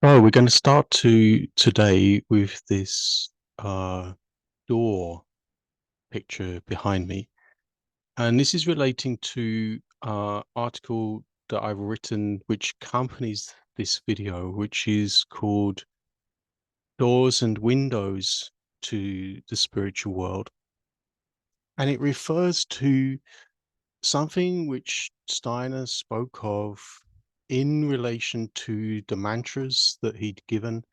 Oh, we're going to start today with this door picture behind me. And this is relating to article that I've written which accompanies this video, which is called Doors and Windows to the Spiritual World. And it refers to something which Steiner spoke of in relation to the mantras that he'd given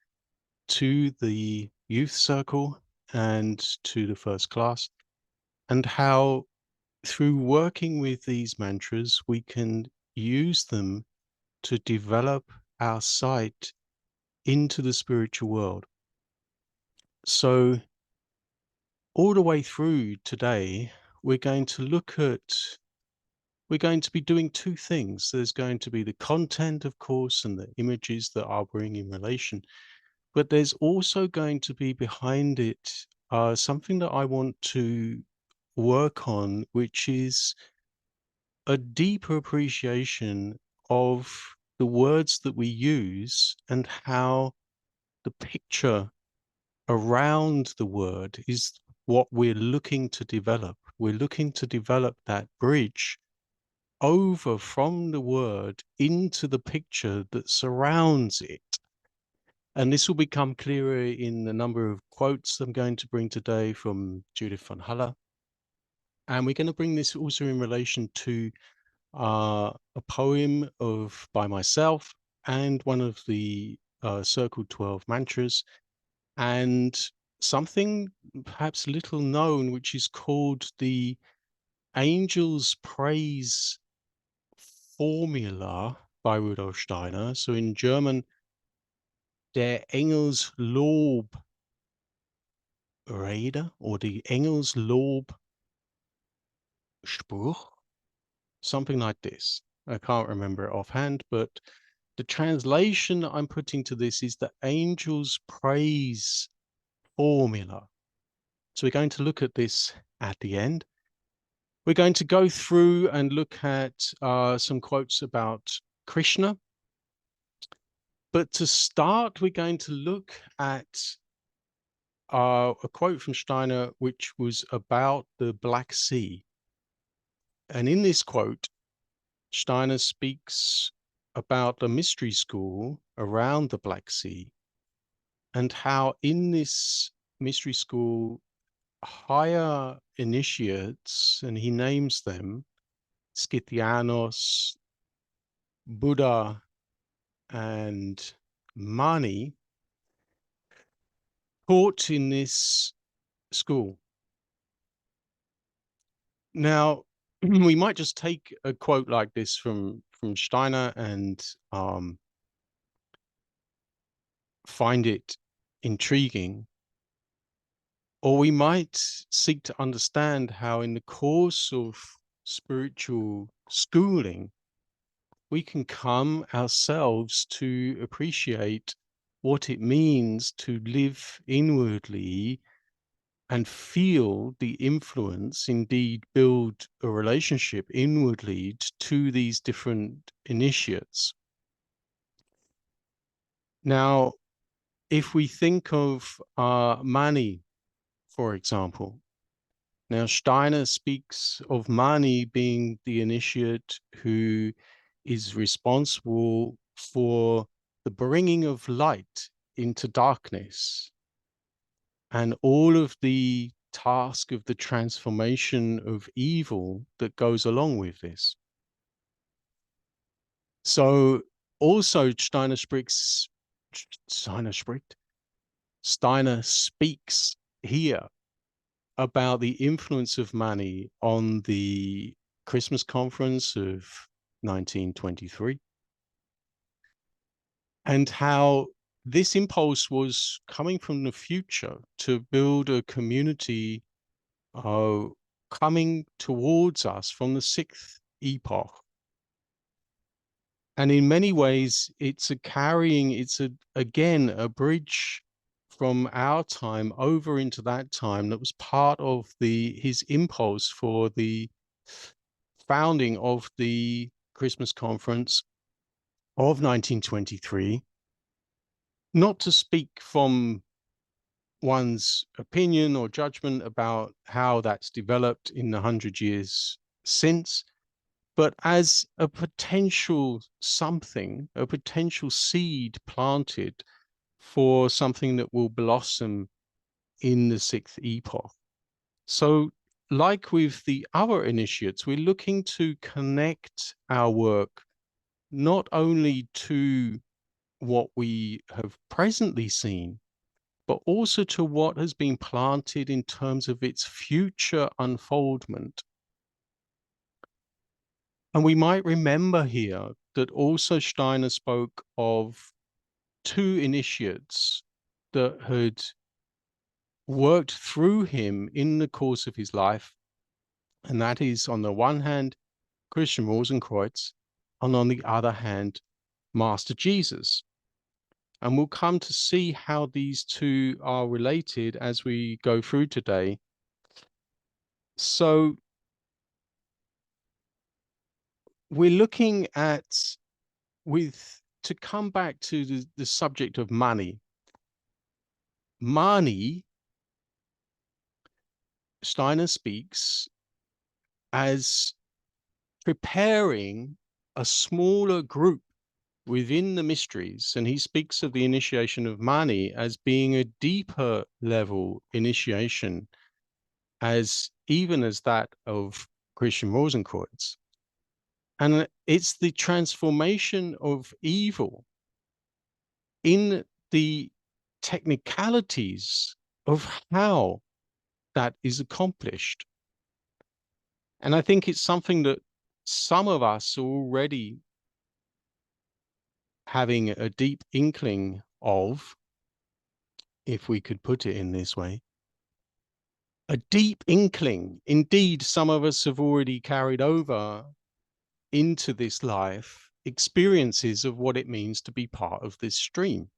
to the youth circle and to the first class, and how through working with these mantras, we can use them to develop our sight into the spiritual world. So all the way through today, we're going to we're going to be doing two things. There's going to be the content, of course, and the images that I'll bring in relation. But there's also going to be behind it something that I want to work on, which is a deeper appreciation of the words that we use and how the picture around the word is what we're looking to develop. We're looking to develop that bridge over from the word into the picture that surrounds it. And this will become clearer in the number of quotes I'm going to bring today from Judith von Haller. And we're going to bring this also in relation to a poem by myself and one of the Circle 12 mantras, and something perhaps little known, which is called the Angel's Praise Formula by Rudolf Steiner. So in German, der Engelslob Rede or the Engelslob Spruch, something like this. I can't remember it offhand, but the translation I'm putting to this is the Angel's Praise Formula. So we're going to look at this at the end. We're going to go through and look at some quotes about Krishna. But to start, we're going to look at a quote from Steiner, which was about the Black Sea. And in this quote, Steiner speaks about the mystery school around the Black Sea and how in this mystery school, higher initiates, and he names them Scythianos, Buddha, and Mani, taught in this school. Now, we might just take a quote like this from Steiner and find it intriguing, or we might seek to understand how in the course of spiritual schooling, we can come ourselves to appreciate what it means to live inwardly and feel the influence, indeed build a relationship inwardly to these different initiates. Now, if we think of Mani, for example, now Steiner speaks of Mani being the initiate who is responsible for the bringing of light into darkness and all of the task of the transformation of evil that goes along with this. So also Steiner speaks here about the influence of Mani on the Christmas conference of 1923 and how this impulse was coming from the future to build a community coming towards us from the sixth epoch. And in many ways, it's again, a bridge from our time over into that time that was part of his impulse for the founding of the Christmas conference of 1923. not to speak from one's opinion or judgment about how that's developed in the 100 years since, but as a potential something, a potential seed planted for something that will blossom in the sixth epoch. So, like with the other initiates, we're looking to connect our work not only to what we have presently seen, but also to what has been planted in terms of its future unfoldment. And we might remember here that also Steiner spoke of two initiates that had worked through him in the course of his life. And that is, on the one hand, Christian Rosenkreuz, and on the other hand, Master Jesus. And we'll come to see how these two are related as we go through today. So we're looking at, to come back to the subject of money. Money, Steiner speaks as preparing a smaller group within the mysteries, and he speaks of the initiation of money as being a deeper level initiation, as even as that of Christian Rosenkreuz. And it's the transformation of evil in the technicalities of how that is accomplished. And I think it's something that some of us are already having a deep inkling of, if we could put it in this way. A deep inkling. Indeed, some of us have already carried over into this life experiences of what it means to be part of this stream.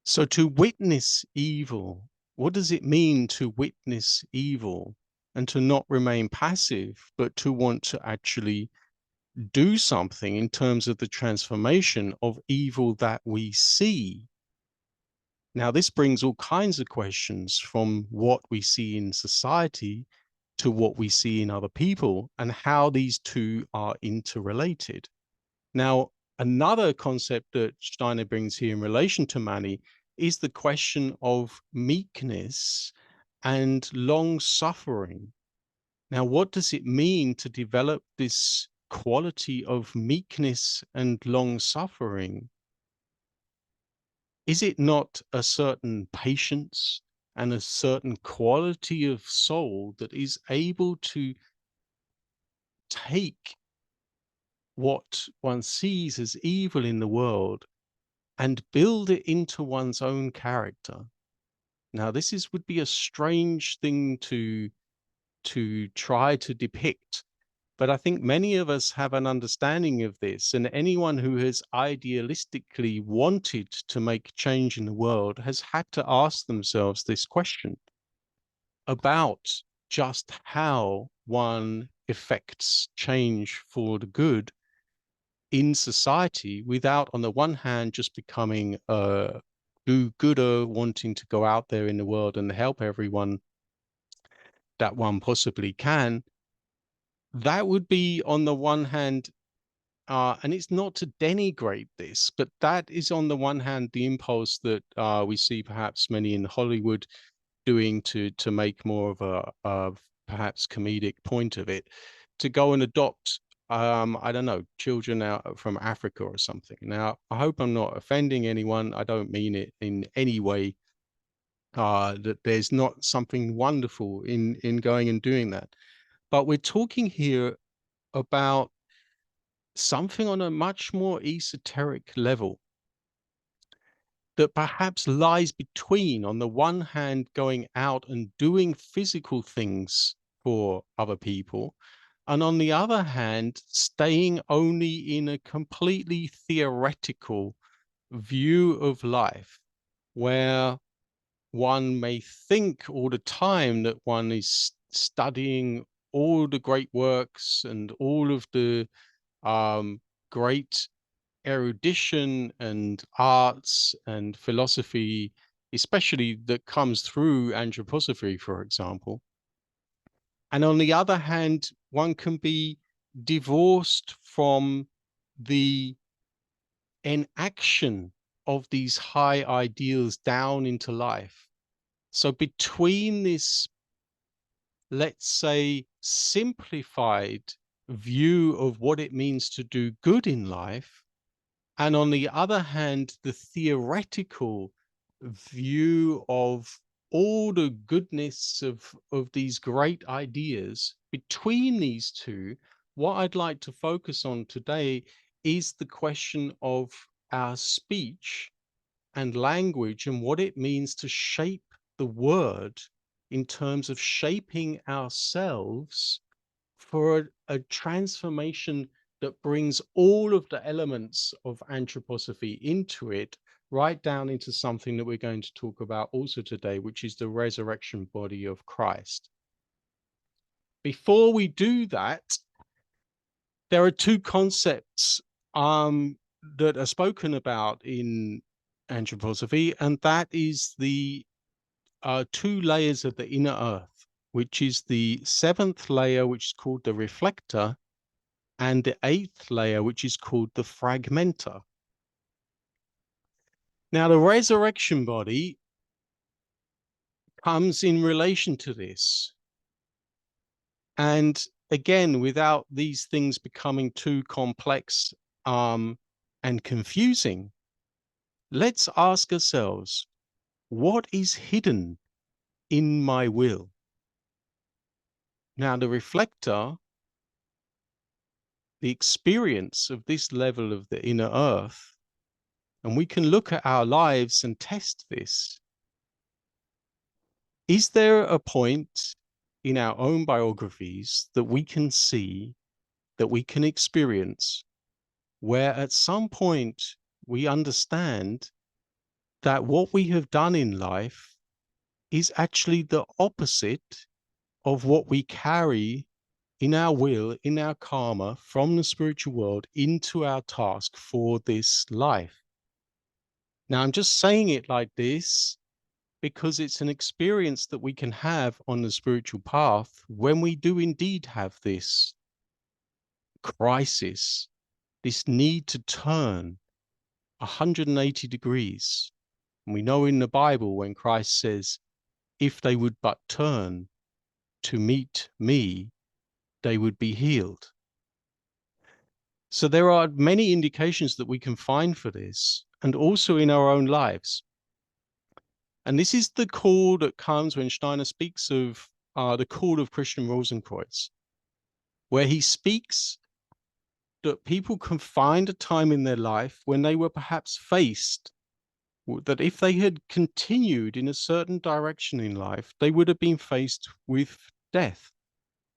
So to witness evil, what does it mean to witness evil and to not remain passive, but to want to actually do something in terms of the transformation of evil that we see? Now, this brings all kinds of questions from what we see in society to what we see in other people and how these two are interrelated. Now, another concept that Steiner brings here in relation to money is the question of meekness and long suffering. Now, what does it mean to develop this quality of meekness and long suffering? Is it not a certain patience and a certain quality of soul that is able to take what one sees as evil in the world and build it into one's own character? Now, this would be a strange thing to try to depict, but I think many of us have an understanding of this, and anyone who has idealistically wanted to make change in the world has had to ask themselves this question about just how one effects change for the good in society without, on the one hand, just becoming a do-gooder wanting to go out there in the world and help everyone that one possibly can. That would be, on the one hand, and it's not to denigrate this, but that is, on the one hand, the impulse that we see perhaps many in Hollywood doing to make more of a perhaps comedic point of it, to go and adopt I don't know, children out from Africa or something. Now, I hope I'm not offending anyone. I don't mean it in any way, that there's not something wonderful in going and doing that. But we're talking here about something on a much more esoteric level that perhaps lies between, on the one hand, going out and doing physical things for other people, and on the other hand, staying only in a completely theoretical view of life, where one may think all the time that one is studying all the great works and all of the great erudition and arts and philosophy, especially that comes through anthroposophy, for example. And on the other hand, one can be divorced from the enaction of these high ideals down into life. So between this, let's say, simplified view of what it means to do good in life, and on the other hand, the theoretical view of all the goodness of these great ideas, between these two, what I'd like to focus on today is the question of our speech and language and what it means to shape the word in terms of shaping ourselves for a transformation that brings all of the elements of anthroposophy into it, right down into something that we're going to talk about also today, which is the resurrection body of Christ. Before we do that, there are two concepts that are spoken about in anthroposophy, and that is the two layers of the inner earth, which is the seventh layer, which is called the reflector, and the eighth layer, which is called the fragmenter. Now, the resurrection body comes in relation to this. And again, without these things becoming too complex and confusing, let's ask ourselves, what is hidden in my will? Now, the reflector, the experience of this level of the inner earth, and we can look at our lives and test this. Is there a point in our own biographies that we can see, that we can experience, where at some point we understand that what we have done in life is actually the opposite of what we carry in our will, in our karma, from the spiritual world into our task for this life? Now, I'm just saying it like this because it's an experience that we can have on the spiritual path when we do indeed have this crisis, this need to turn 180 degrees. And we know in the Bible when Christ says, if they would but turn to meet me, they would be healed. So there are many indications that we can find for this, and also in our own lives. And this is the call that comes when Steiner speaks of the call of Christian Rosenkreuz, where he speaks that people can find a time in their life when they were perhaps faced that if they had continued in a certain direction in life, they would have been faced with death.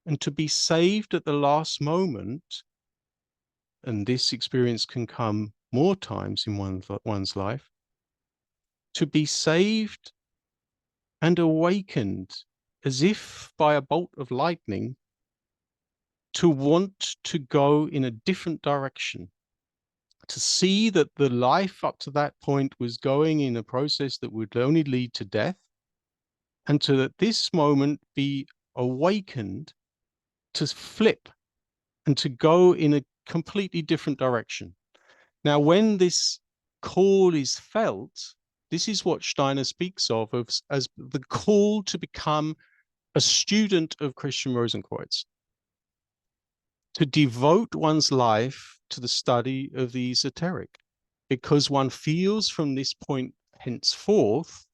And to be saved at the last moment, and this experience can come more times in one's life, to be saved and awakened as if by a bolt of lightning, to want to go in a different direction, to see that the life up to that point was going in a process that would only lead to death, and to at this moment be awakened to flip and to go in a completely different direction. Now, when this call is felt, this is what Steiner speaks of as the call to become a student of Christian Rosenkreuz, to devote one's life to the study of the esoteric, because one feels from this point henceforth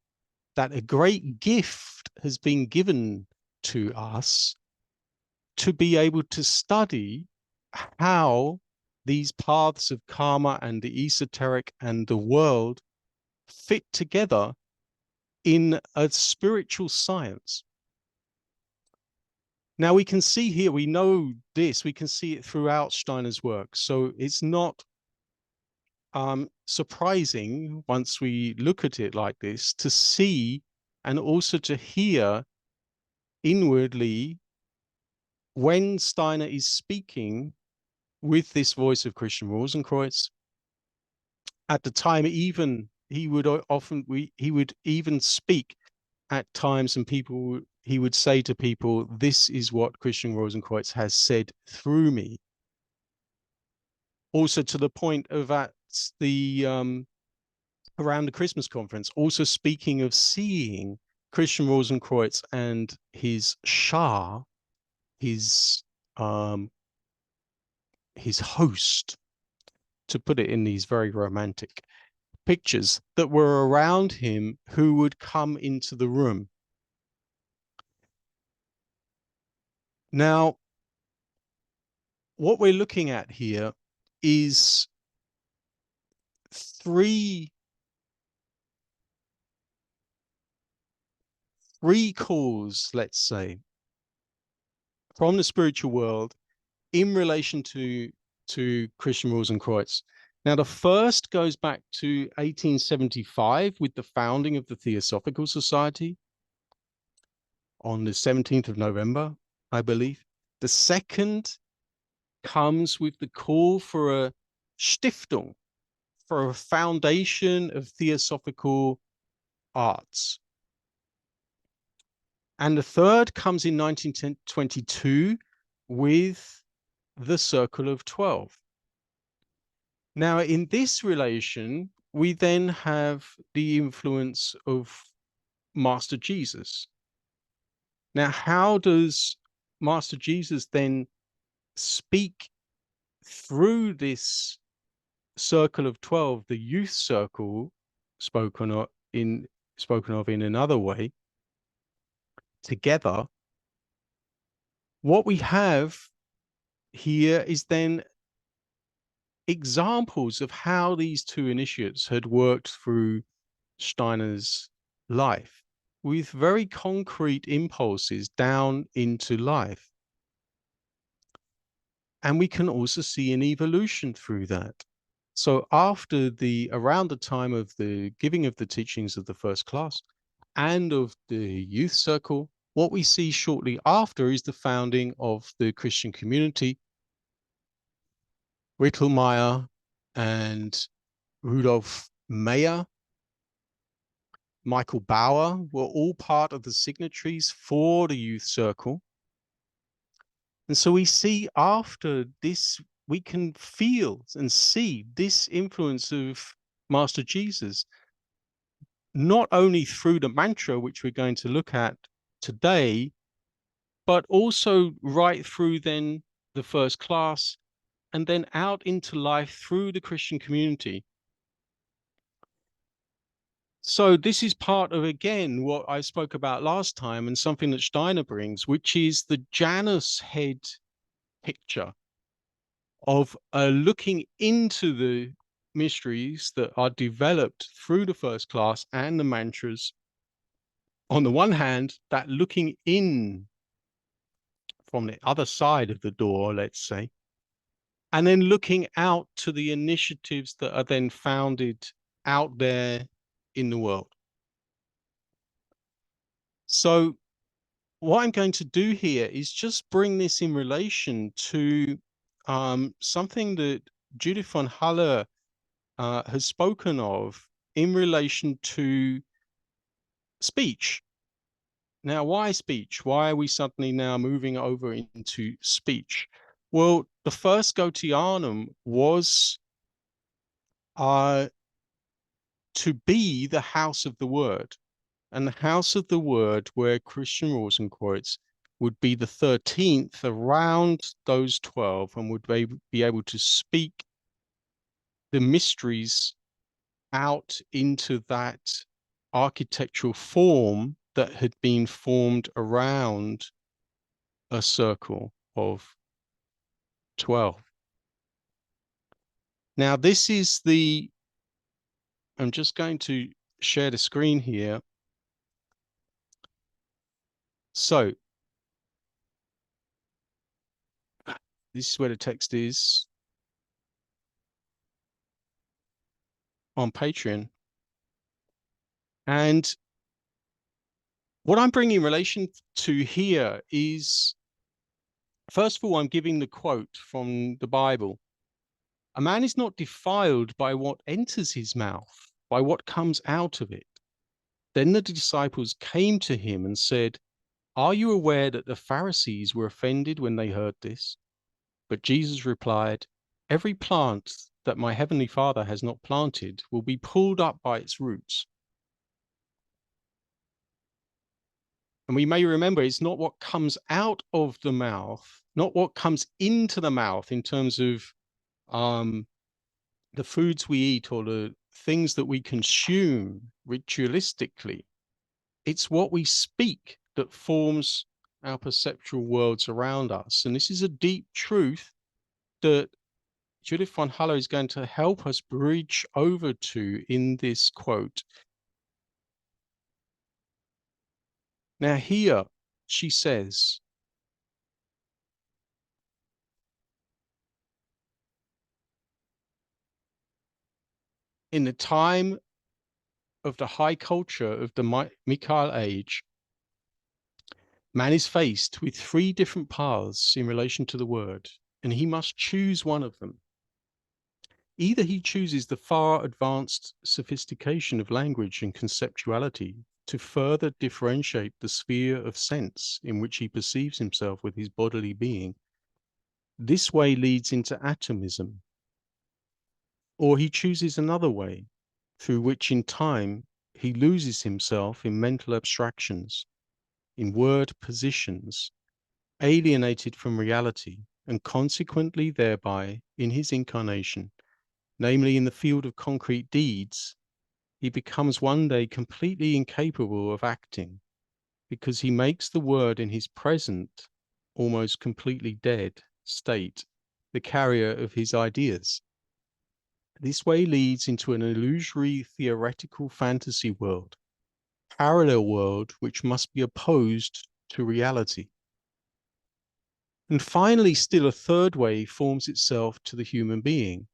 that a great gift has been given to us to be able to study how these paths of karma and the esoteric and the world fit together in a spiritual science. Now we can see here, we know this, we can see it throughout Steiner's work. So it's not surprising once we look at it like this to see and also to hear inwardly when Steiner is speaking with this voice of Christian Rosenkreuz, at the time, even he would he would even speak at times, and he would say to people, "This is what Christian Rosenkreutz has said through me." Also, to the point of at the around the Christmas conference, also speaking of seeing Christian Rosenkreutz and his Shah, his host, to put it in these very romantic pictures, that were around him, who would come into the room. Now, what we're looking at here is three calls, let's say, from the spiritual world in relation to Christian Rosenkreutz. Now, the first goes back to 1875 with the founding of the Theosophical Society on the 17th of November, I believe. The second comes with the call for a Stiftung, for a foundation of theosophical arts. And the third comes in 1922 with the Circle of 12. Now, in this relation, we then have the influence of Master Jesus. Now, how does Master Jesus then speak through this Circle of 12, the youth circle, spoken of in another way, together? What we have here is then examples of how these two initiates had worked through Steiner's life, with very concrete impulses down into life. And we can also see an evolution through that. So after around the time of the giving of the teachings of the first class and of the youth circle, what we see shortly after is the founding of the Christian community. Rittelmeyer and Rudolf Meyer, Michael Bauer were all part of the signatories for the youth circle. And so we see after this, we can feel and see this influence of Master Jesus, not only through the mantra, which we're going to look at today, but also right through then the first class, and then out into life through the Christian community. So this is part of, again, what I spoke about last time, and something that Steiner brings, which is the Janus head picture of looking into the mysteries that are developed through the first class and the mantras. On the one hand, that looking in from the other side of the door, let's say, and then looking out to the initiatives that are then founded out there in the world. So what I'm going to do here is just bring this in relation to something that Judith von Haller has spoken of in relation to speech. Now, why speech? Why are we suddenly now moving over into speech? Well, the first Goetheanum was to be the house of the word. And the house of the word, where Christian Rosenkreutz would be the 13th around those 12, and would be able to speak the mysteries out into that architectural form that had been formed around a circle of 12. Now, this is I'm just going to share the screen here. So this is where the text is on Patreon. And what I'm bringing in relation to here is, first of all, I'm giving the quote from the Bible. A man is not defiled by what enters his mouth, by what comes out of it. Then the disciples came to him and said, "Are you aware that the Pharisees were offended when they heard this?" But Jesus replied, "Every plant that my heavenly Father has not planted will be pulled up by its roots." And we may remember it's not what comes out of the mouth, not what comes into the mouth in terms of the foods we eat or the things that we consume ritualistically. It's what we speak that forms our perceptual worlds around us. And this is a deep truth that Judith von Haller is going to help us bridge over to in this quote. Now here she says, in the time of the high culture of the Michael age, man is faced with three different paths in relation to the word, and he must choose one of them. Either he chooses the far advanced sophistication of language and conceptuality to further differentiate the sphere of sense in which he perceives himself with his bodily being. This way leads into atomism. Or he chooses another way, through which in time he loses himself in mental abstractions, in word positions, alienated from reality, and consequently thereby, in his incarnation, namely in the field of concrete deeds, he becomes one day completely incapable of acting, because he makes the word in his present, almost completely dead state, the carrier of his ideas. This way leads into an illusory theoretical fantasy world, parallel world which must be opposed to reality. And finally, still a third way forms itself to the human being.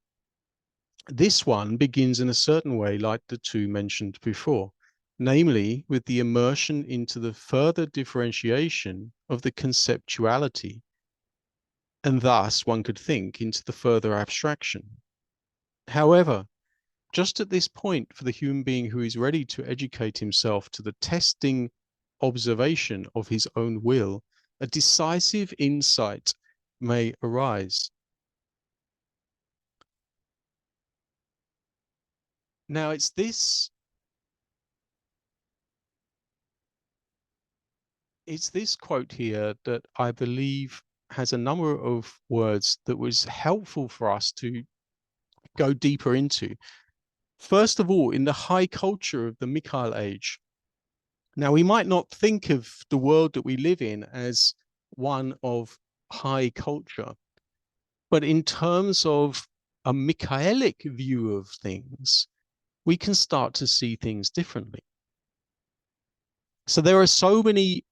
This one begins in a certain way like the two mentioned before, namely with the immersion into the further differentiation of the conceptuality, and thus one could think into the further abstraction. However, just at this point, for the human being who is ready to educate himself to the testing observation of his own will, a decisive insight may arise. Now, it's this quote here that I believe has a number of words that was helpful for us to go deeper into. First of all, in the high culture of the Michael age. Now, we might not think of the world that we live in as one of high culture, but in terms of a Michaelic view of things, we can start to see things differently. So there are so many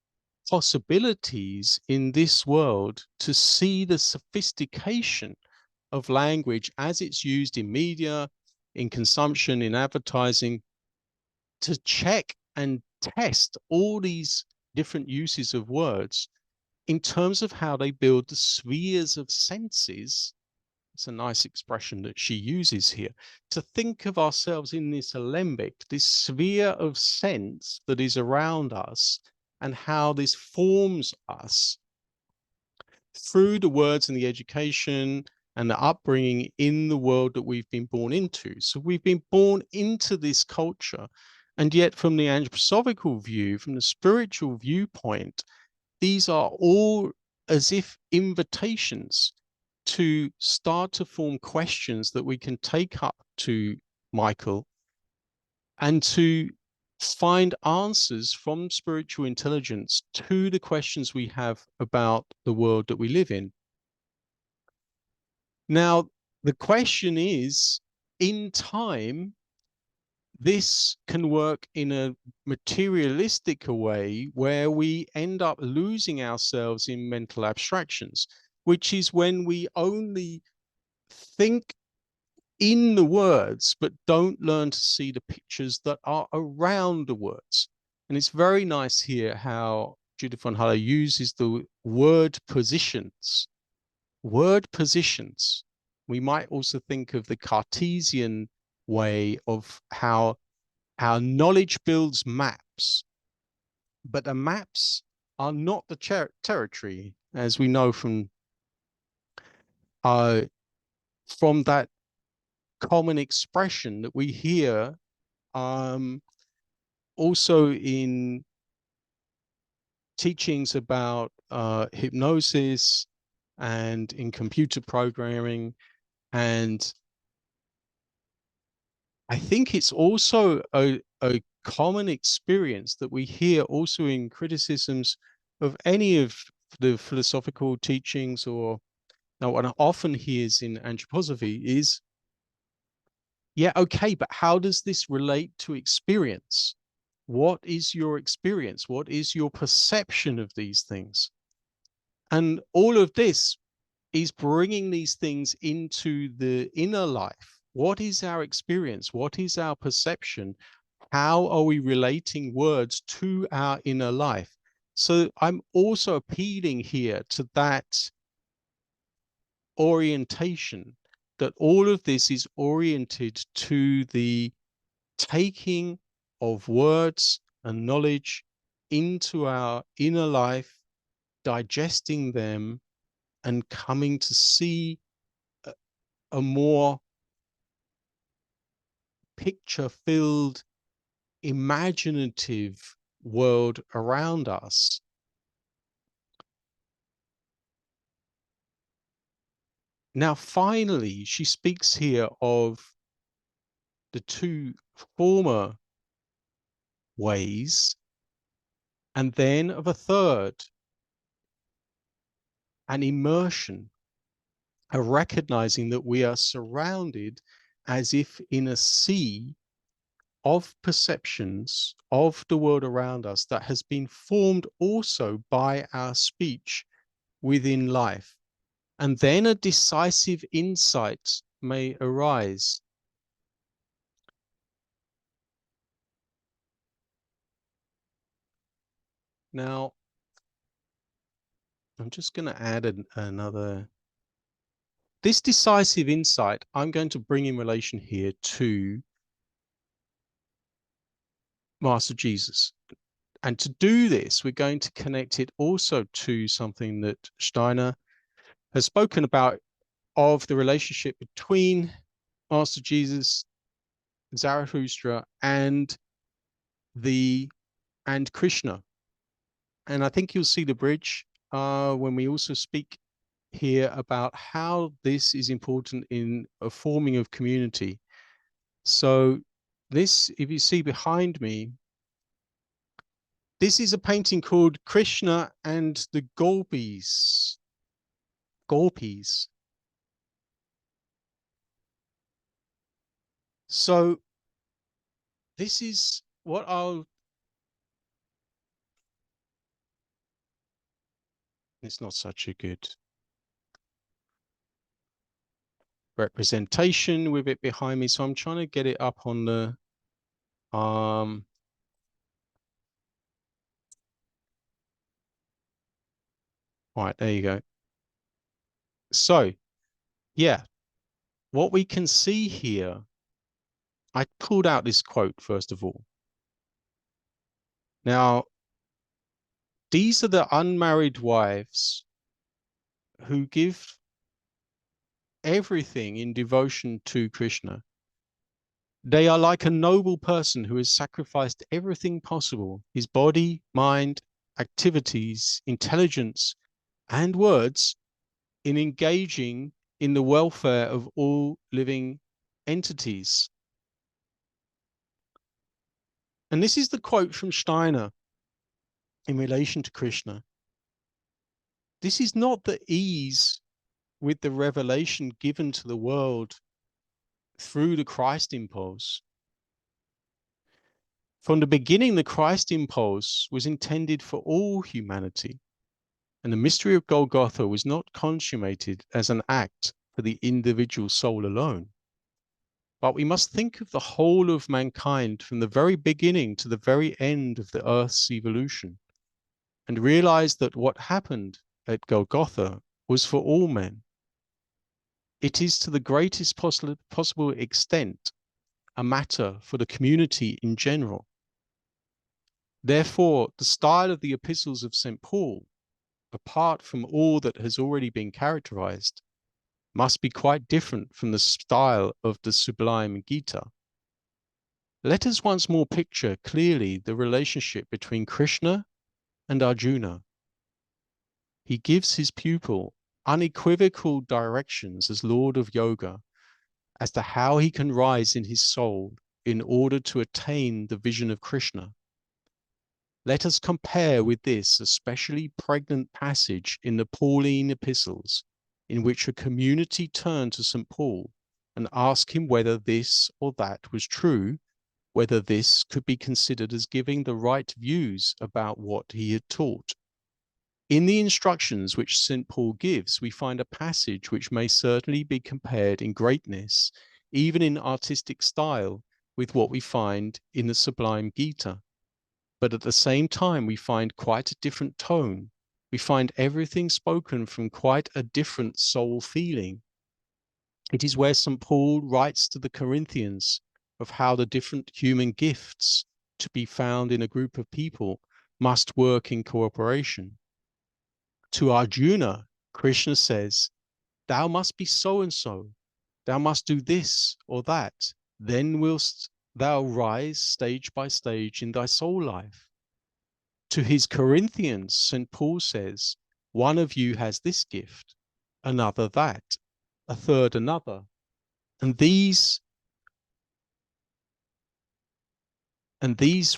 possibilities in this world to see the sophistication of language as it's used in media, in consumption, in advertising, to check and test all these different uses of words in terms of how they build the spheres of senses. It's a nice expression that she uses here, to think of ourselves in this alembic, this sphere of sense that is around us, and how this forms us through the words and the education and the upbringing in the world that we've been born into. So we've been born into this culture, and yet from the anthroposophical view, from the spiritual viewpoint, these are all as if invitations to start to form questions that we can take up to Michael and to find answers from spiritual intelligence to the questions we have about the world that we live in. Now, the question is, in time, this can work in a materialistic way where we end up losing ourselves in mental abstractions, which is when we only think in the words, but don't learn to see the pictures that are around the words. And it's very nice here how Judith von Haller uses the word positions. Word positions. We might also think of the Cartesian way of how our knowledge builds maps, but the maps are not the territory, as we know from that common expression that we hear also in teachings about hypnosis and in computer programming. And I think it's also a common experience that we hear also in criticisms of any of the philosophical teachings, or now what I often hears in anthroposophy is, yeah, okay, but how does this relate to experience? What is your experience? What is your perception of these things? And all of this is bringing these things into the inner life. What is our experience? What is our perception? How are we relating words to our inner life? So I'm also appealing here to that orientation, that all of this is oriented to the taking of words and knowledge into our inner life, digesting them, and coming to see a more picture-filled, imaginative world around us. Now, finally, she speaks here of the two former ways, and then of a third, an immersion, a recognizing that we are surrounded as if in a sea of perceptions of the world around us that has been formed also by our speech within life. And then a decisive insight may arise. Now, I'm just going to add another. This decisive insight, I'm going to bring in relation here to Master Jesus. And to do this, we're going to connect it also to something that Steiner has spoken about, of the relationship between Master Jesus, Zarathustra, and Krishna. And I think you'll see the bridge when we also speak here about how this is important in a forming of community. So this, if you see behind me, this is a painting called Krishna and the Gopis. Gopis. So this is what it's not such a good representation with it behind me. So I'm trying to get it up on the, right, there you go. So, yeah, what we can see here, I pulled out this quote first of all. Now, these are the unmarried wives who give everything in devotion to Krishna. They are like a noble person who has sacrificed everything possible, his body, mind, activities, intelligence, and words, in engaging in the welfare of all living entities. And this is the quote from Steiner in relation to Krishna. This is not the ease with the revelation given to the world through the Christ impulse. From the beginning, the Christ impulse was intended for all humanity, and the mystery of Golgotha was not consummated as an act for the individual soul alone. But we must think of the whole of mankind from the very beginning to the very end of the Earth's evolution, and realize that what happened at Golgotha was for all men. It is to the greatest possible extent a matter for the community in general. Therefore, the style of the epistles of St. Paul, apart from all that has already been characterized, must be quite different from the style of the sublime Gita. Let us once more picture clearly the relationship between Krishna and Arjuna. He gives his pupil unequivocal directions as Lord of Yoga as to how he can rise in his soul in order to attain the vision of Krishna. Let us compare with this especially pregnant passage in the Pauline epistles, in which a community turned to St. Paul and asked him whether this or that was true, whether this could be considered as giving the right views about what he had taught. In the instructions which St. Paul gives, we find a passage which may certainly be compared in greatness, even in artistic style, with what we find in the Sublime Gita. But at the same time, we find quite a different tone. We find everything spoken from quite a different soul feeling. It is where St. Paul writes to the Corinthians of how the different human gifts to be found in a group of people must work in cooperation. To Arjuna, Krishna says, thou must be so and so, thou must do this or that, then wilt thou rise stage by stage in thy soul life. To his Corinthians, St. Paul says, one of you has this gift, another that, a third another, and these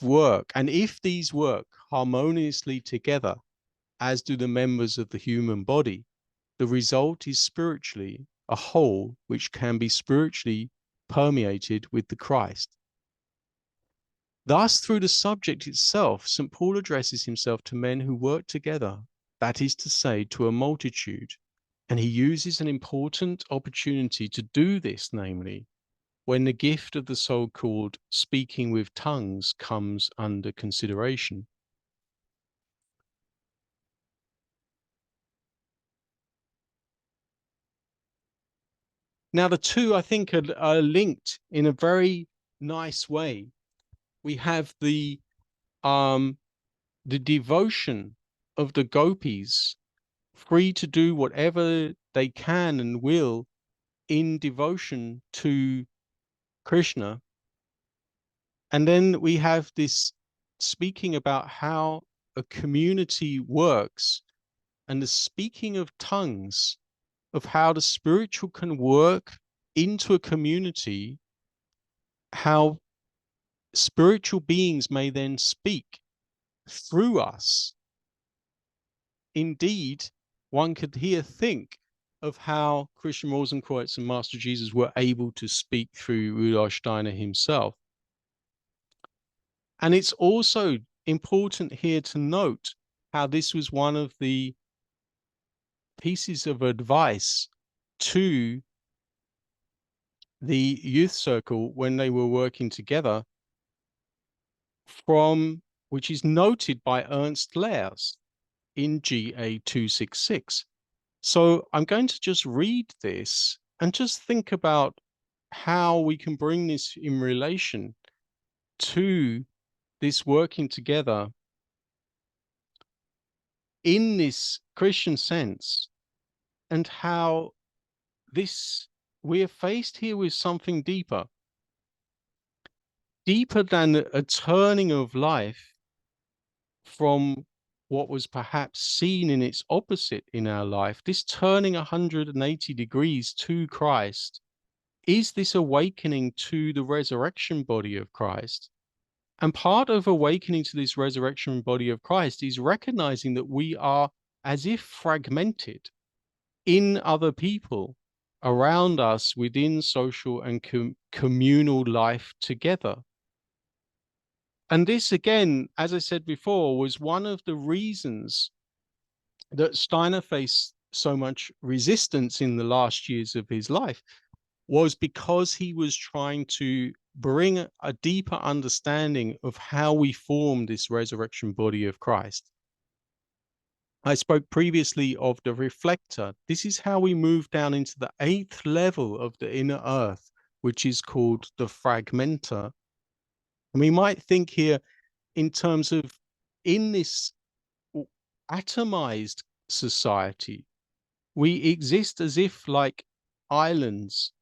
work, and if these work harmoniously together, as do the members of the human body, the result is spiritually a whole which can be spiritually permeated with the Christ. Thus, through the subject itself, St. Paul addresses himself to men who work together, that is to say, to a multitude, and he uses an important opportunity to do this, namely, when the gift of the so-called speaking with tongues comes under consideration. Now, the two, I think, are linked in a very nice way. We have the devotion of the gopis, free to do whatever they can and will in devotion to Krishna. And then we have this speaking about how a community works, and the speaking of tongues, of how the spiritual can work into a community, how spiritual beings may then speak through us. Indeed, one could here think of how Christian Rosenkreuz and Master Jesus were able to speak through Rudolf Steiner himself. And it's also important here to note how this was one of the pieces of advice to the youth circle when they were working together, from which is noted by Ernst Lehrs in GA 266. So I'm going to just read this and just think about how we can bring this in relation to this working together in this Christian sense, and how this, we are faced here with something deeper than a turning of life from what was perhaps seen in its opposite in our life. This turning 180 degrees to Christ is this awakening to the resurrection body of Christ. And part of awakening to this resurrection body of Christ is recognizing that we are as if fragmented in other people around us within social and communal life together. And this, again, as I said before, was one of the reasons that Steiner faced so much resistance in the last years of his life, was because he was trying to bring a deeper understanding of how we form this resurrection body of Christ. I spoke previously of the reflector. This is how we move down into the 8th level of the inner earth, which is called the fragmenter. And we might think here in terms of, in this atomized society, we exist as if like islands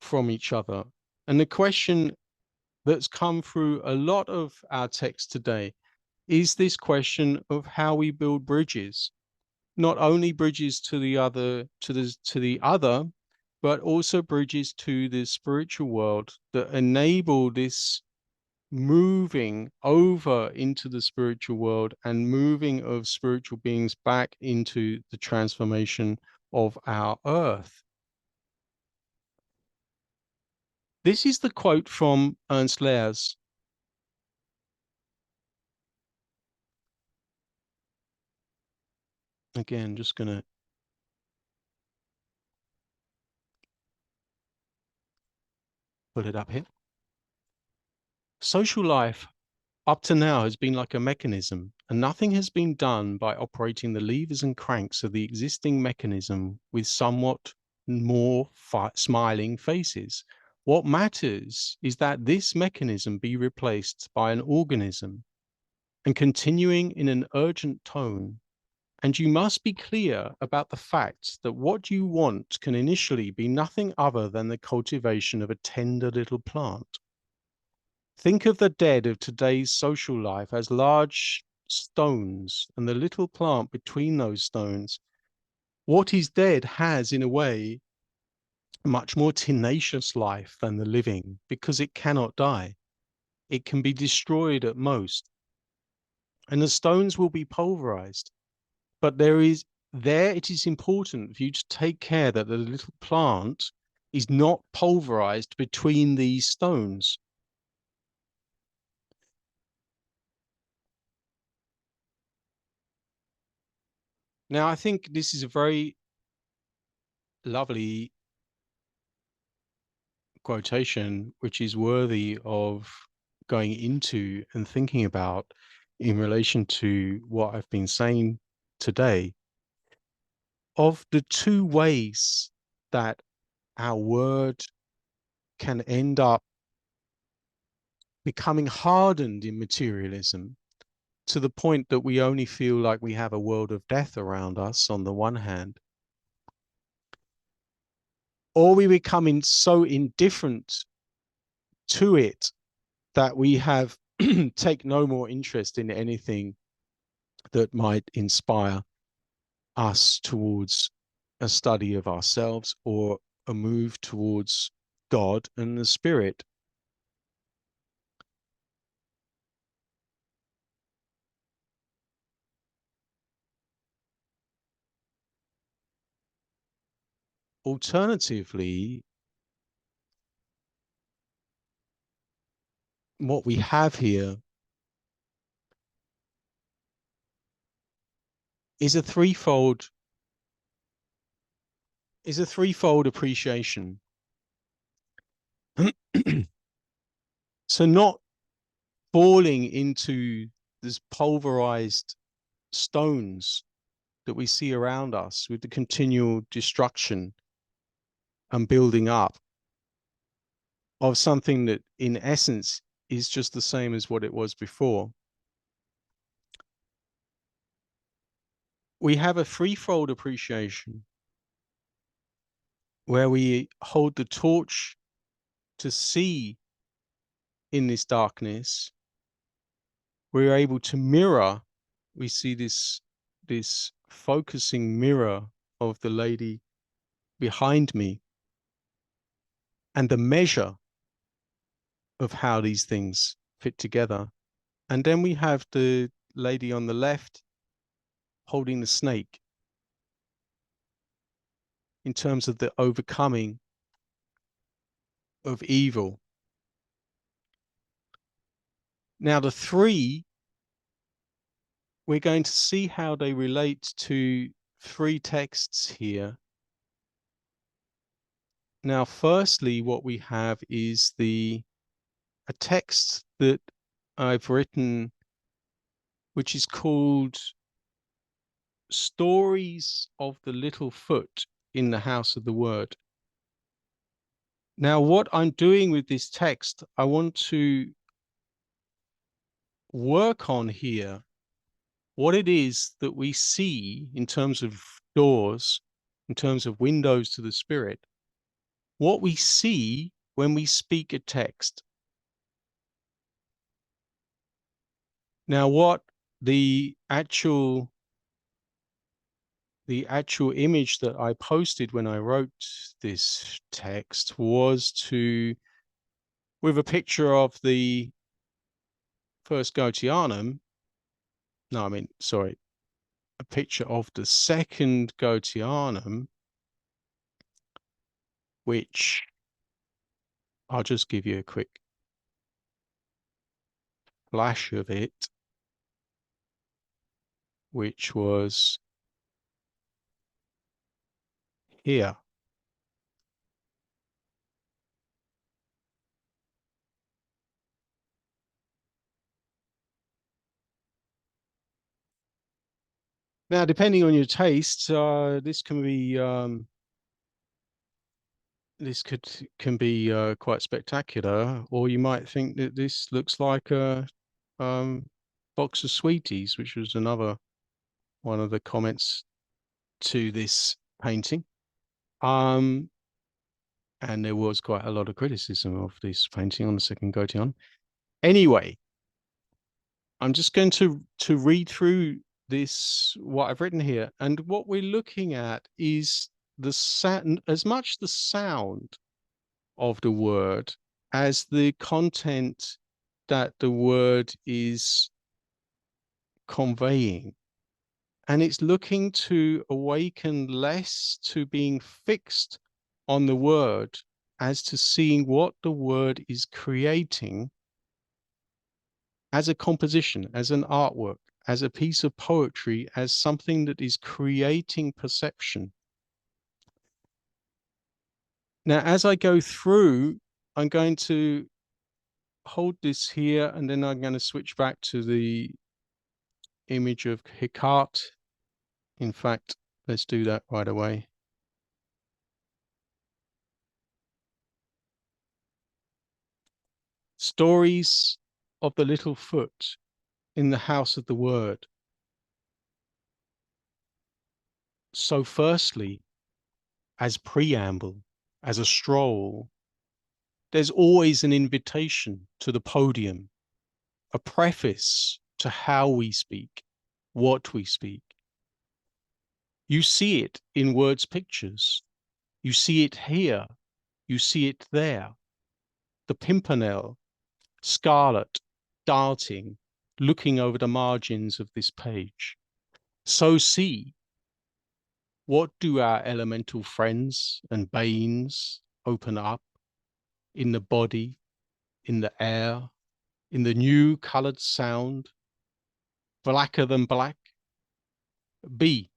from each other. And the question that's come through a lot of our text today is this question of how we build bridges, not only bridges to the other, but also bridges to the spiritual world that enable this moving over into the spiritual world and moving of spiritual beings back into the transformation of our earth. This is the quote from Ernst Lehrs. Again, just going to put it up here. Social life up to now has been like a mechanism, and nothing has been done by operating the levers and cranks of the existing mechanism with somewhat more smiling faces. What matters is that this mechanism be replaced by an organism, and continuing in an urgent tone. And you must be clear about the fact that what you want can initially be nothing other than the cultivation of a tender little plant. Think of the dead of today's social life as large stones and the little plant between those stones. What is dead has, in a way, a much more tenacious life than the living because it cannot die. It can be destroyed at most. And the stones will be pulverized. But there it is important for you to take care that the little plant is not pulverized between these stones. Now, I think this is a very lovely quotation, which is worthy of going into and thinking about in relation to what I've been saying today. Of the two ways that our word can end up becoming hardened in materialism to the point that we only feel like we have a world of death around us on the one hand, or we become so indifferent to it that we have take no more interest in anything that might inspire us towards a study of ourselves or a move towards God and the Spirit. Alternatively, what we have here is a threefold appreciation. So not falling into this pulverized stones that we see around us with the continual destruction and building up of something that in essence is just the same as what it was before. We have a threefold appreciation where we hold the torch to see in this darkness. We're able to mirror. We see this focusing mirror of the lady behind me and the measure of how these things fit together. And then we have the lady on the left holding the snake in terms of the overcoming of evil. Now, the three, we're going to see how they relate to three texts here. Now, firstly, what we have is a text that I've written, which is called stories of the little foot in the house of the word. Now, what I'm doing with this text, I want to work on here what it is that we see in terms of doors, in terms of windows to the spirit, what we see when we speak a text. Now, what the actual image that I posted when I wrote this text was with a picture of the first Gotianum. No, I mean, sorry, a picture of the second Gotianum, which I'll just give you a quick flash of it, which was here. Now, depending on your taste, this can be can be quite spectacular, or you might think that this looks like a box of sweeties, which was another one of the comments to this painting. And there was quite a lot of criticism of this painting on the second Gotion. Anyway, I'm just going to read through this, what I've written here, and what we're looking at is the sound, as much the sound of the word as the content that the word is conveying. And it's looking to awaken less to being fixed on the word as to seeing what the word is creating as a composition, as an artwork, as a piece of poetry, as something that is creating perception. Now, as I go through, I'm going to hold this here, and then I'm going to switch back to the image of Hecate. In fact, let's do that right away. Stories of the little foot in the house of the word. So firstly, as preamble, as a stroll, there's always an invitation to the podium, a preface to how we speak, what we speak. You see it in words pictures. You see it here. You see it there. The pimpernel, scarlet, darting, looking over the margins of this page. So see, what do our elemental friends and banes open up in the body, in the air, in the new colored sound, blacker than black? B,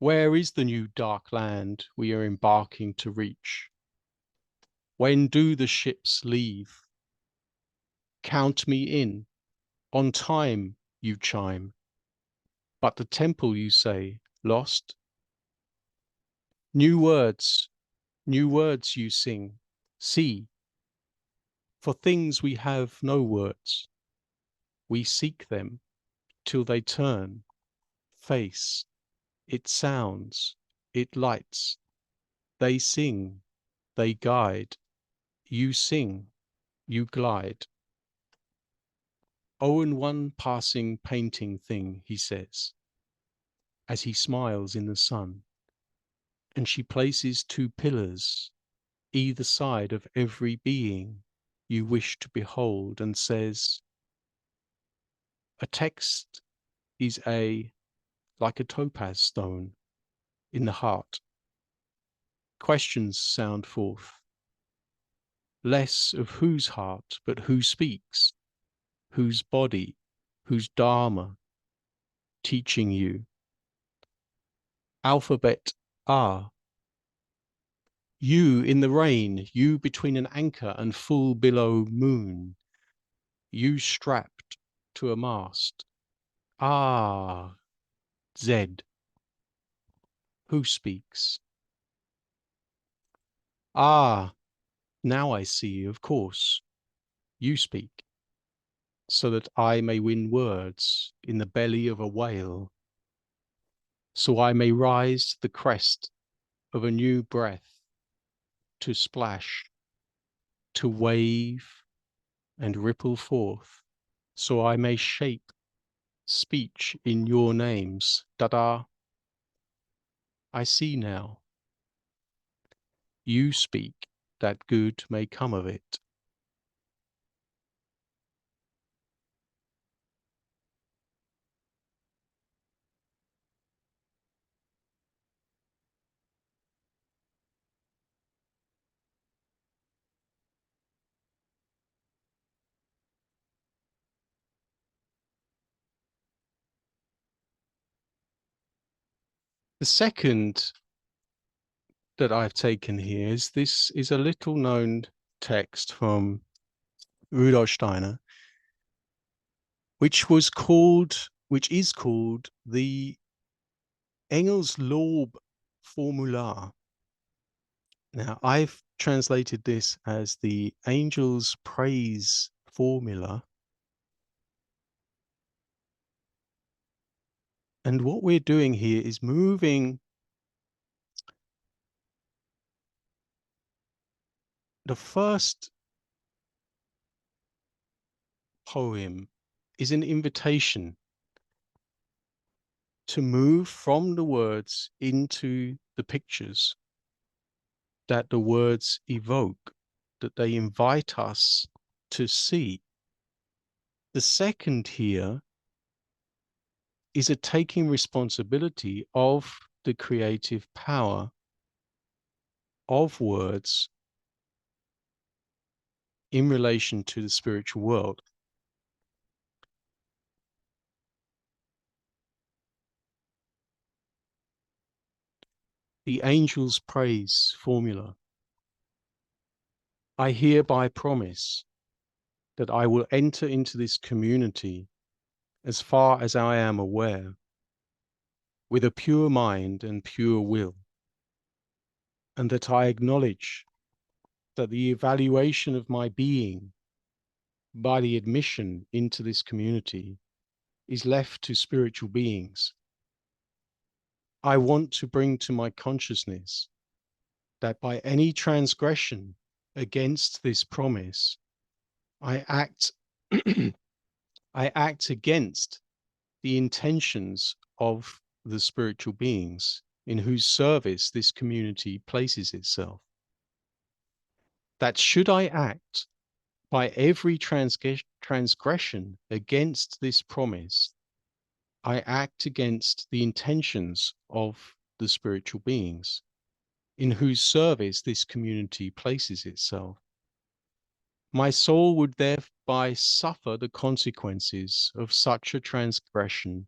where is the new dark land we are embarking to reach? When do the ships leave? Count me in, on time you chime. But the temple, you say, lost? New words you sing. See, for things we have no words. We seek them till they turn, face. It sounds, it lights. They sing, they guide. You sing, you glide. Oh, and one passing painting thing, he says, as he smiles in the sun. And she places two pillars either side of every being you wish to behold, and says, a text is like a topaz stone in the heart. Questions sound forth, less of whose heart, but who speaks, whose body, whose dharma, teaching you. Alphabet R. You in the rain, you between an anchor and full billow moon, you strapped to a mast. Ah, Z. Who speaks? Ah, now I see, of course. You speak, so that I may win words in the belly of a whale, so I may rise to the crest of a new breath, to splash, to wave and ripple forth, so I may shape speech in your names. Da-da. I see now. You speak, that good may come of it. The second that I've taken here is this is a little known text from Rudolf Steiner, which is called the Engelslob Formular. Now, I've translated this as the Angel's Praise Formula. And what we're doing here is moving the first poem is an invitation to move from the words into the pictures that the words evoke, that they invite us to see. The second here is a taking responsibility of the creative power of words in relation to the spiritual world. The Angel's Praise Formula. I hereby promise that I will enter into this community as far as I am aware, with a pure mind and pure will, and that I acknowledge that the evaluation of my being by the admission into this community is left to spiritual beings. I want to bring to my consciousness that by any transgression against this promise, I act I act against the intentions of the spiritual beings in whose service this community places itself. That should I act by every transgression against this promise, I act against the intentions of the spiritual beings in whose service this community places itself. My soul would thereby suffer the consequences of such a transgression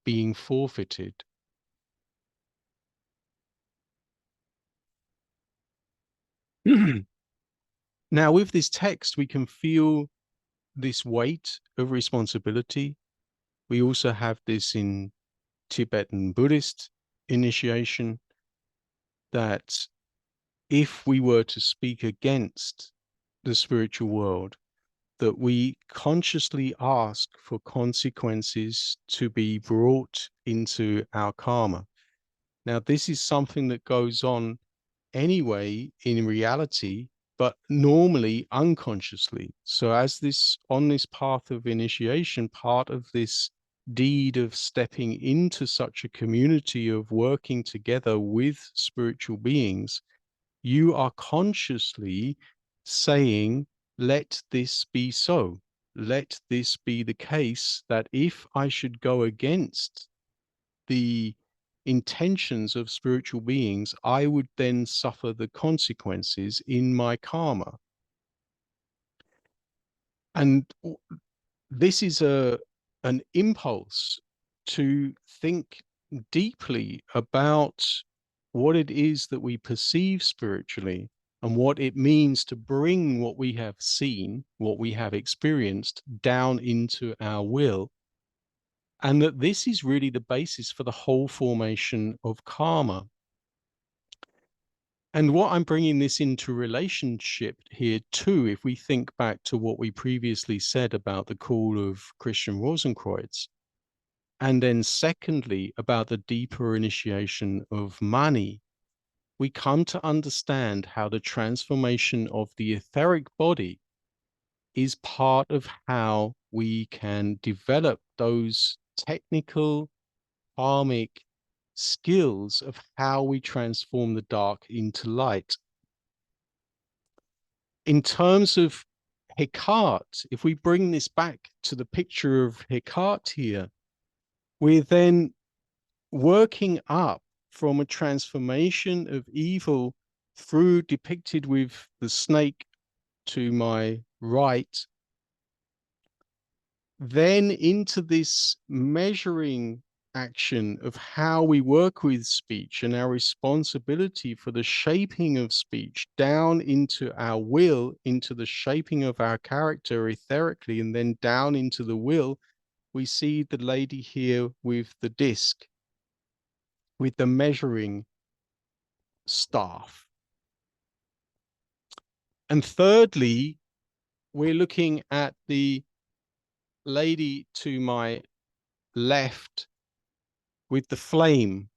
being forfeited. Now, with this text, we can feel this weight of responsibility. We also have this in Tibetan Buddhist initiation, that if we were to speak against the spiritual world, that we consciously ask for consequences to be brought into our karma. Now, this is something that goes on anyway in reality, but normally unconsciously. So as this, on this path of initiation, part of this deed of stepping into such a community of working together with spiritual beings, you are consciously saying, let this be so. Let this be the case, that if I should go against the intentions of spiritual beings, I would then suffer the consequences in my karma. And this is an impulse to think deeply about what it is that we perceive spiritually and what it means to bring what we have seen, what we have experienced, down into our will, and that this is really the basis for the whole formation of karma. And what I'm bringing this into relationship here too, if we think back to what we previously said about the call of Christian Rosenkreuz, and then secondly, about the deeper initiation of money, we come to understand how the transformation of the etheric body is part of how we can develop those technical karmic skills of how we transform the dark into light. In terms of Hecate, if we bring this back to the picture of Hecate here, we're then working up from a transformation of evil through depicted with the snake to my right, then into this measuring action of how we work with speech and our responsibility for the shaping of speech down into our will, into the shaping of our character etherically, and then down into the will. We see the lady here with the disc, with the measuring staff. And thirdly, we're looking at the lady to my left with the flame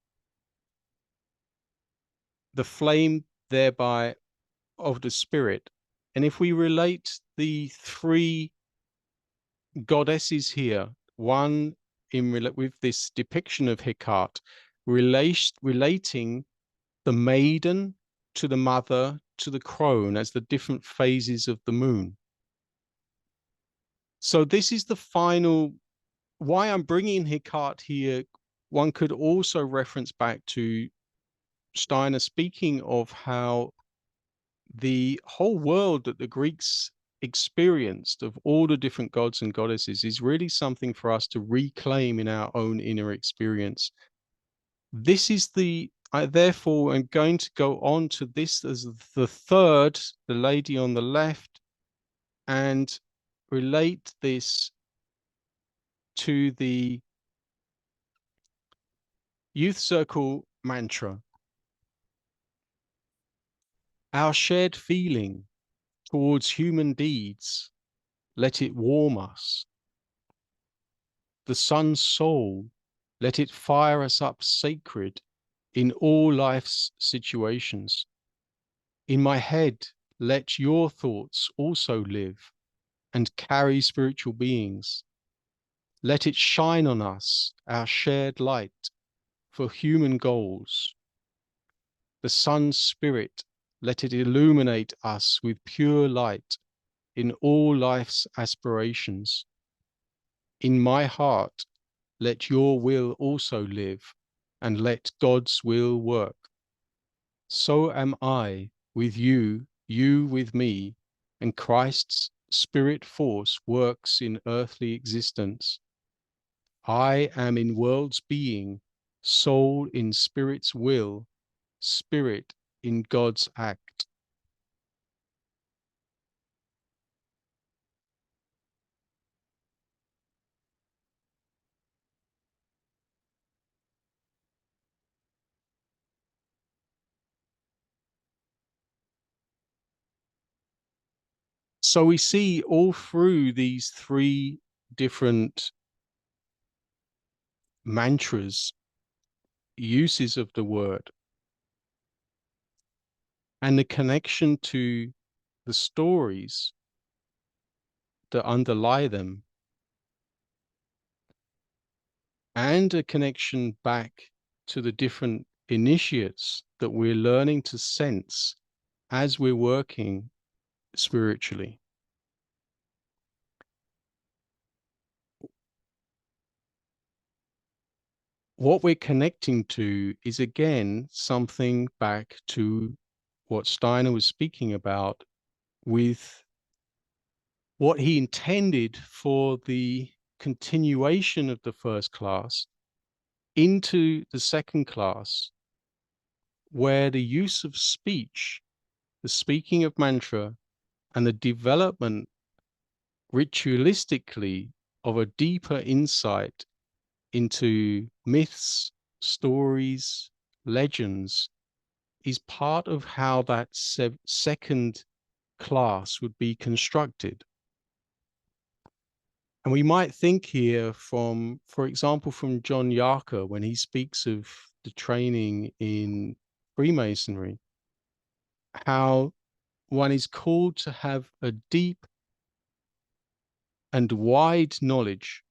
thereby of the spirit. And if we relate the three goddesses here, one with this depiction of Hecate, relating the maiden to the mother to the crone as the different phases of the moon. So this is the final, why I'm bringing Hecate here. One could also reference back to Steiner speaking of how the whole world that the Greeks experienced of all the different gods and goddesses is really something for us to reclaim in our own inner experience. This is I therefore am going to go on to this as the third, the lady on the left, and relate this to the youth circle mantra. Our shared feeling towards human deeds, let it warm us. The sun's soul, let it fire us up sacred in all life's situations. In my head, let your thoughts also live and carry spiritual beings. Let it shine on us, our shared light for human goals. The sun's spirit, let it illuminate us with pure light in all life's aspirations. In my heart, let your will also live, and let God's will work. So am I with you, you with me, and Christ's spirit force works in earthly existence. I am in world's being, soul in spirit's will, spirit in God's act. So we see all through these three different mantras, uses of the word, and the connection to the stories that underlie them, and a connection back to the different initiates that we're learning to sense as we're working spiritually. What we're connecting to is again something back to what Steiner was speaking about with what he intended for the continuation of the first class into the second class, where the use of speech, the speaking of mantra, and the development ritualistically of a deeper insight into myths, stories, legends is part of how that second class would be constructed. And we might think here from, for example, from John Yarker, when he speaks of the training in Freemasonry, how one is called to have a deep and wide knowledge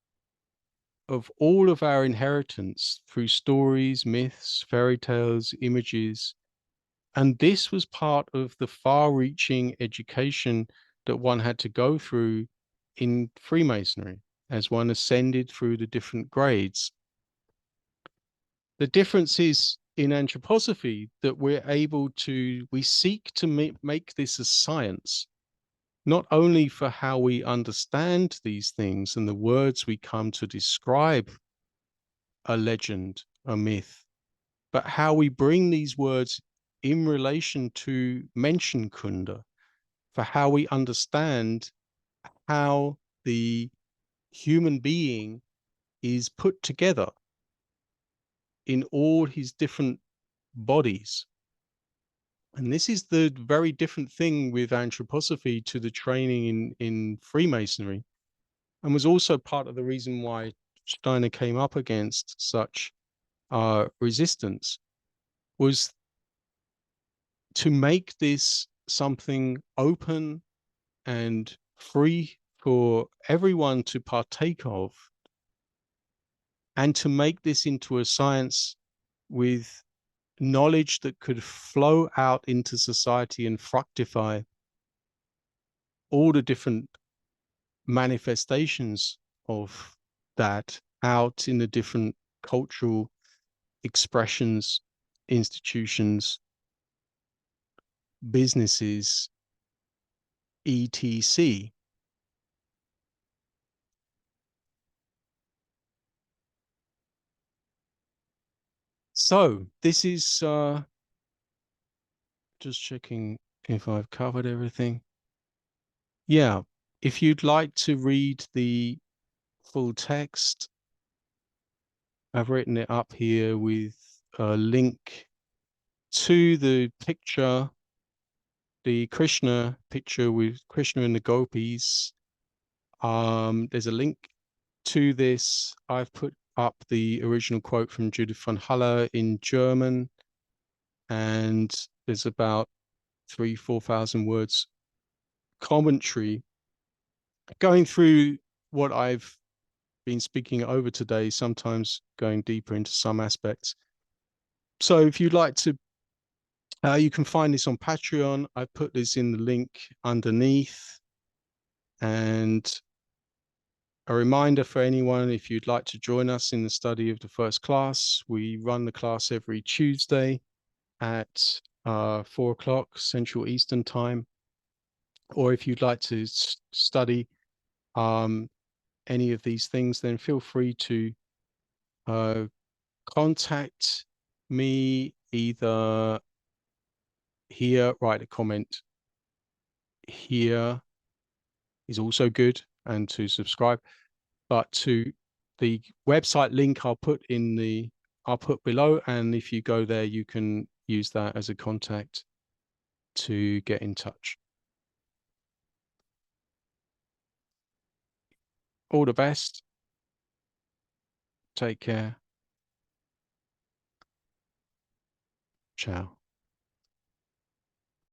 of all of our inheritance through stories, myths, fairy tales, images. And this was part of the far-reaching education that one had to go through in Freemasonry as one ascended through the different grades. The difference is in anthroposophy that we seek to make this a science, not only for how we understand these things and the words we come to describe a legend, a myth, but how we bring these words in relation to Menschenkunda, for how we understand how the human being is put together in all his different bodies. And this is the very different thing with anthroposophy to the training in Freemasonry, and was also part of the reason why Steiner came up against such resistance, was to make this something open and free for everyone to partake of, and to make this into a science with knowledge that could flow out into society and fructify all the different manifestations of that out in the different cultural expressions, institutions, businesses, etc. So this is just checking if I've covered everything. Yeah, if you'd like to read the full text, I've written it up here with a link to the picture, the Krishna picture with Krishna and the gopis. There's a link to this. I've put up the original quote from Judith von Haller in German, and there's about 4,000 words commentary going through what I've been speaking over today, sometimes going deeper into some aspects. So if you'd like to, you can find this on Patreon. I put this in the link underneath. And a reminder for anyone, if you'd like to join us in the study of the first class, we run the class every Tuesday at 4 o'clock Central Eastern Time. Or if you'd like to study any of these things, then feel free to contact me either here, write a comment here is also good, and to subscribe, but to the website link I'll put below, and if you go there you can use that as a contact to get in touch. All the best. Take care. Ciao.